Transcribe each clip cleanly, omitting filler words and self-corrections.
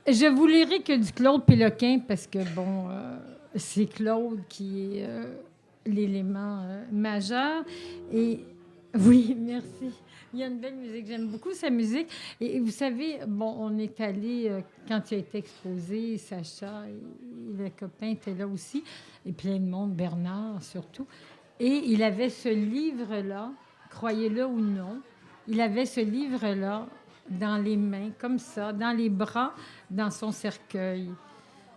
Je vous lirai que du Claude Péloquin parce que, bon, c'est Claude qui est l'élément majeur. Et oui, merci. Il y a une belle musique. J'aime beaucoup sa musique. Et vous savez, bon, on est allé, quand il a été exposé, Sacha et le copain étaient là aussi, et plein de monde, Bernard surtout. Et il avait ce livre-là, croyez-le ou non, il avait ce livre-là dans les mains, comme ça, dans les bras, dans son cercueil.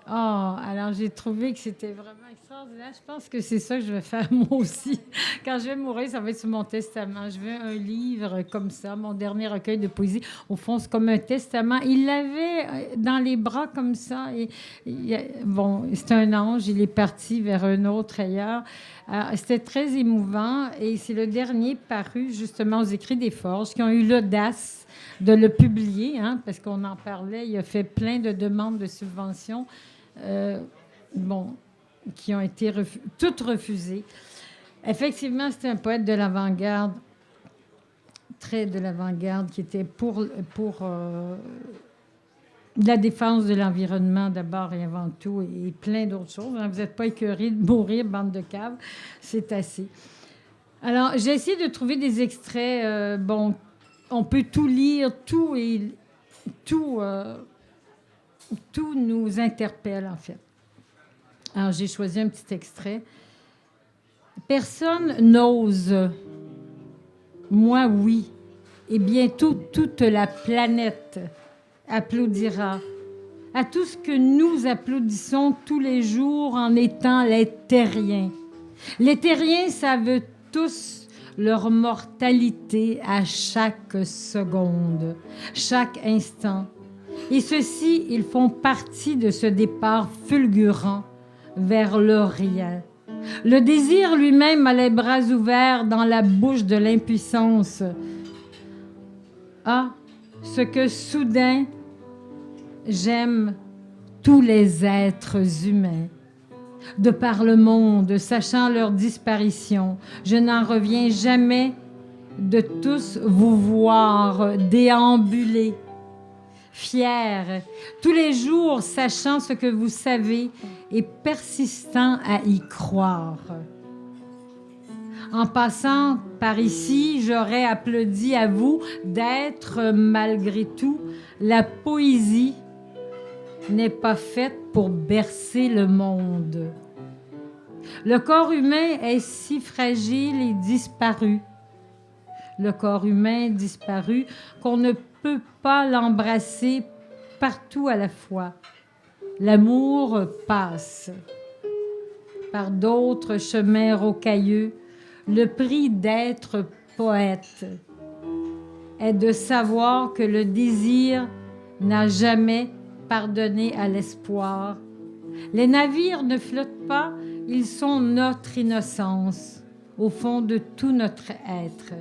Oh, alors j'ai trouvé que c'était vraiment extraordinaire. Je pense que c'est ça que je vais faire moi aussi. Quand je vais mourir, ça va être sur mon testament. Je veux un livre comme ça, mon dernier recueil de poésie. Au fond, c'est comme un testament. Il l'avait dans les bras comme ça. Et, bon, c'est un ange. Il est parti vers un autre ailleurs. Alors, c'était très émouvant. Et c'est le dernier paru justement aux Écrits des Forges qui ont eu l'audace de le publier, hein, parce qu'on en parlait. Il a fait plein de demandes de subventions. Bon, qui ont été toutes refusées. Effectivement, c'était un poète de l'avant-garde, très de l'avant-garde, qui était pour la défense de l'environnement d'abord et avant tout, et plein d'autres choses. Vous n'êtes pas écœurés de mourir, bande de caves, c'est assez. Alors, j'ai essayé de trouver des extraits. Bon, on peut tout lire, tout nous interpelle, en fait. Alors, j'ai choisi un petit extrait. Personne n'ose. Moi, oui. Et bientôt, toute la planète applaudira à tout ce que nous applaudissons tous les jours en étant les terriens. Les terriens savent tous leur mortalité à chaque seconde, chaque instant. Et ceux-ci, ils font partie de ce départ fulgurant vers le rien. Le désir lui-même a les bras ouverts dans la bouche de l'impuissance. Ah, ce que soudain j'aime tous les êtres humains. De par le monde, sachant leur disparition, je n'en reviens jamais de tous vous voir déambuler, fiers, tous les jours sachant ce que vous savez et persistant à y croire. En passant par ici, j'aurais applaudi à vous d'être malgré tout. La poésie n'est pas faite pour bercer le monde. Le corps humain est si fragile et disparu. Le corps humain disparu qu'on ne peut pas l'embrasser partout à la fois. L'amour passe par d'autres chemins rocailleux. Le prix d'être poète est de savoir que le désir n'a jamais pardonné à l'espoir. Les navires ne flottent pas, ils sont notre innocence, au fond de tout notre être.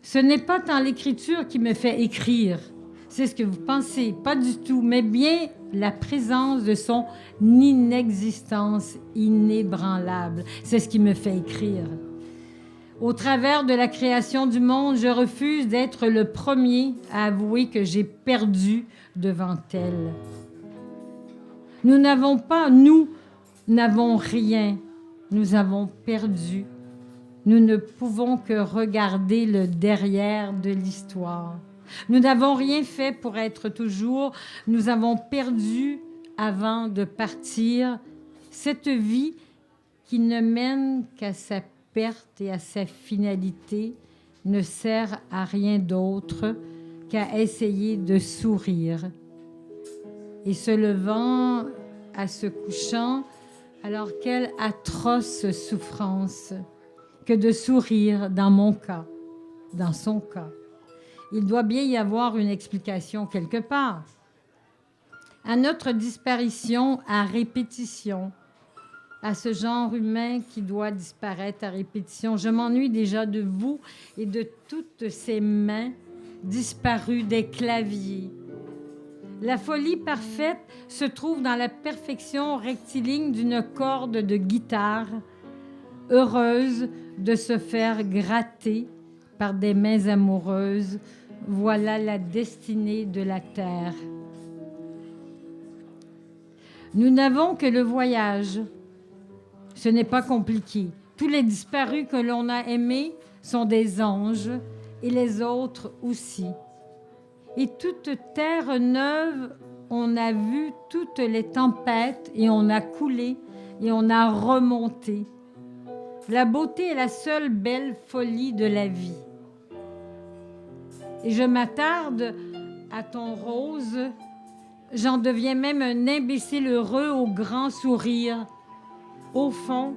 Ce n'est pas tant l'écriture qui me fait écrire, c'est ce que vous pensez, pas du tout, mais bien la présence de son inexistence inébranlable. C'est ce qui me fait écrire. Au travers de la création du monde, je refuse d'être le premier à avouer que j'ai perdu devant elle. Nous n'avons rien. Nous avons perdu. Nous ne pouvons que regarder le derrière de l'histoire. Nous n'avons rien fait pour être toujours. Nous avons perdu avant de partir cette vie qui ne mène qu'à sa perte et à sa finalité, ne sert à rien d'autre qu'à essayer de sourire. Et se levant à se couchant, alors quelle atroce souffrance que de sourire dans mon cas, dans son cas. Il doit bien y avoir une explication quelque part. À notre disparition à répétition, à ce genre humain qui doit disparaître à répétition. Je m'ennuie déjà de vous et de toutes ces mains disparues des claviers. La folie parfaite se trouve dans la perfection rectiligne d'une corde de guitare, heureuse de se faire gratter par des mains amoureuses. Voilà la destinée de la terre. Nous n'avons que le voyage. Ce n'est pas compliqué. Tous les disparus que l'on a aimés sont des anges et les autres aussi. Et toute terre neuve, on a vu toutes les tempêtes et on a coulé et on a remonté. La beauté est la seule belle folie de la vie. Et je m'attarde à ton rose, j'en deviens même un imbécile heureux au grand sourire. Au fond,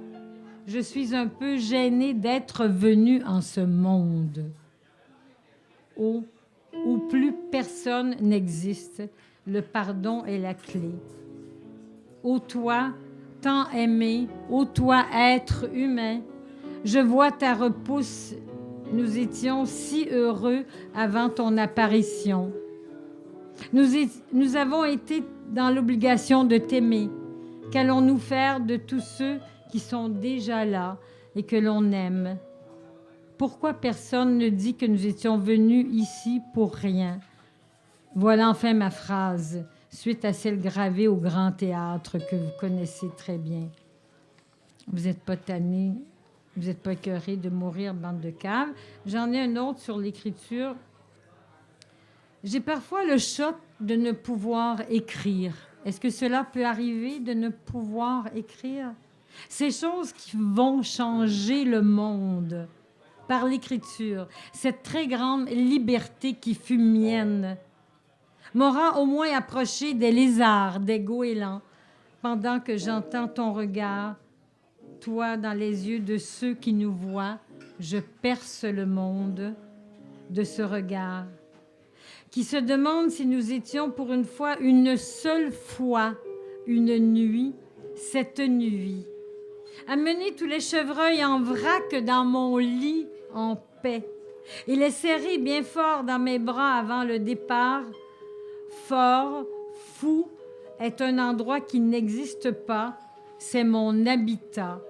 je suis un peu gênée d'être venue en ce monde où plus personne n'existe, le pardon est la clé. Ô toi, tant aimé, ô toi, être humain, je vois ta repousse. Nous étions si heureux avant ton apparition. Nous avons été dans l'obligation de t'aimer. Qu'allons-nous faire de tous ceux qui sont déjà là et que l'on aime? Pourquoi personne ne dit que nous étions venus ici pour rien? Voilà enfin ma phrase, suite à celle gravée au Grand Théâtre que vous connaissez très bien. Vous n'êtes pas tannés, vous n'êtes pas écœurés de mourir, bande de caves. J'en ai un autre sur l'écriture. J'ai parfois le choc de ne pouvoir écrire. Est-ce que cela peut arriver de ne pouvoir écrire? Ces choses qui vont changer le monde par l'écriture, cette très grande liberté qui fut mienne, m'aura au moins approché des lézards, des goélands, pendant que j'entends ton regard, toi dans les yeux de ceux qui nous voient, je perce le monde de ce regard, qui se demande si nous étions pour une fois, une seule fois, une nuit, cette nuit. Amener tous les chevreuils en vrac dans mon lit en paix et les serrer bien fort dans mes bras avant le départ. Fort, fou, est un endroit qui n'existe pas, c'est mon habitat.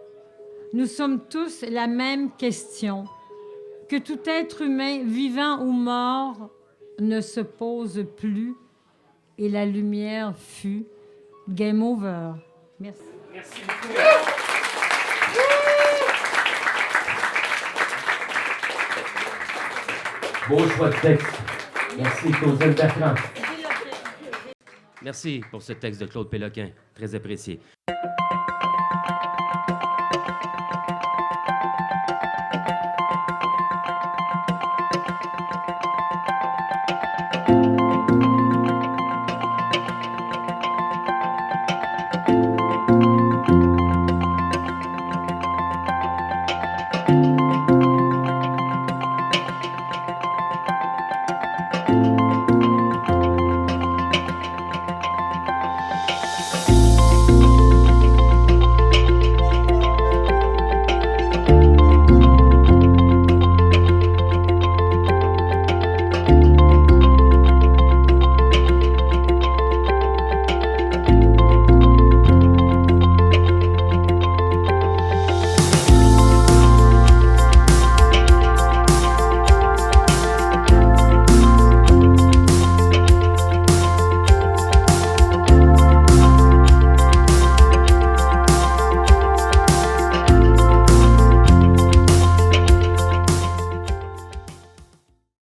Nous sommes tous la même question, que tout être humain, vivant ou mort, ne se pose plus, et la lumière fut. Game over. Merci. Merci beaucoup. Beau choix de texte. Merci, Claudine Bertrand. Merci pour ce texte de Claude Péloquin, très apprécié.